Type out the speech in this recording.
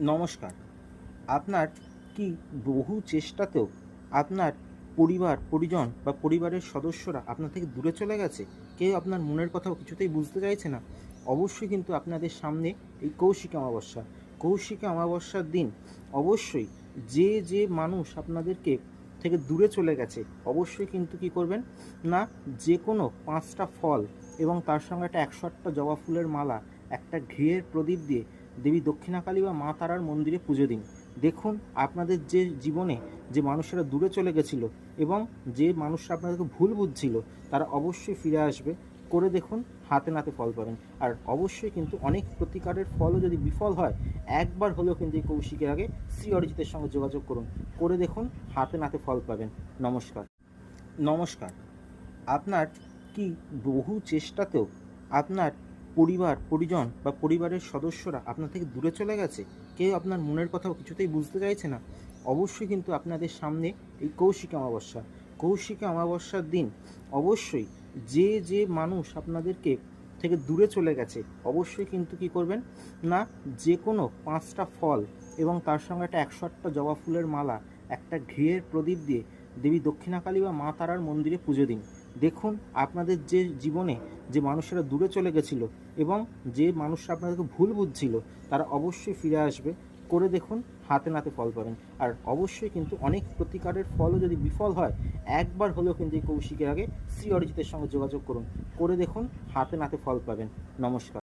নমস্কার। আপনার কি বহু চেষ্টাতেও আপনার পরিবার-পরিজন বা পরিবারের সদস্যরা আপনার থেকে দূরে চলে গেছে? কেউ আপনার মনের কথাও কিছুতেই বুঝতে চাইছে না? অবশ্যই কিন্তু আপনাদের সামনে এই কৌশিকী অমাবস্যা। কৌশিকী অমাবস্যার দিন অবশ্যই যে মানুষ আপনাদেরকে থেকে দূরে চলে গেছে, অবশ্যই কিন্তু কী করবেন না, যেকোনো ৫ টা ফল এবং তার সঙ্গে একটা ১০৮ টা জবা ফুলের মালা, একটা ঘিয়ের প্রদীপ দিয়ে দেবী দক্ষিণাকালী বা মা তারার মন্দিরে পুজো দিন। দেখুন আপনাদের যে জীবনে যে মানুষেরা দূরে চলে গেছিল এবং যে মানুষরা আপনাদেরকে ভুল বুঝছিল, তারা অবশ্যই ফিরে আসবে। করে দেখুন, হাতে নাতে ফল পাবেন। আর অবশ্যই কিন্তু অনেক প্রতিকারের ফলও যদি বিফল হয়, একবার হলেও কিন্তু এই কৌশিকের আগে শ্রী অরিজিতের সঙ্গে যোগাযোগ করুন। করে দেখুন, হাতে নাতে ফল পাবেন। নমস্কার। নমস্কার। আপনার কি বহু চেষ্টাতেও আপনার পরিবার-পরিজন বা পরিবারের সদস্যরা আপনার থেকে দূরে চলে গেছে? কেউ আপনার মনের কথাও কিছুতেই বুঝতে চাইছে না? অবশ্যই কিন্তু আপনাদের সামনে এই কৌশিকী অমাবস্যা। কৌশিকী অমাবস্যার দিন অবশ্যই যে মানুষ আপনাদেরকে থেকে দূরে চলে গেছে, অবশ্যই কিন্তু কী করবেন না, যেকোনো ৫ টা ফল এবং তার সঙ্গে একটা ১০৮ টা জবা ফুলের মালা, একটা ঘিয়ের প্রদীপ দিয়ে দেবী দক্ষিণাকালী বা মা তারার মন্দিরে পুজো দিন। দেখুন আপনাদের যে জীবনে যে মানুষেরা দূরে চলে গেছিল এবং যে মানুষরা আপনাদেরকে ভুল বুঝছিল, তারা অবশ্যই ফিরে আসবে। করে দেখুন, হাতে নাতে ফল পাবেন। আর অবশ্যই কিন্তু অনেক প্রতিকারের ফলও যদি বিফল হয়, একবার হলেও কিন্তু এই কৌশিকের আগে শ্রী অরিজিতের সঙ্গে যোগাযোগ করুন। করে দেখুন, হাতে নাতে ফল পাবেন। নমস্কার।